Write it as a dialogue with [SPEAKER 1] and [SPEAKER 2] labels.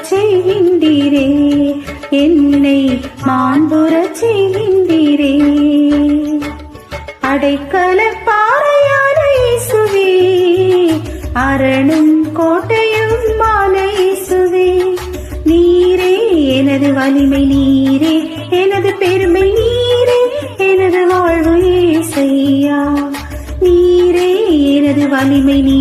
[SPEAKER 1] செய்கின்றீரே, என்னை மாண்புறச் செய்கின்றீரே. அடைக்கல பாறையான இயேசுவே, அரணும் கோட்டையுமான இயேசுவே, நீரே எனது வலிமை, நீரே எனது பெருமை, நீரே எனது வாழ்வு இயேசையா. நீரே எனது வலிமை, நீ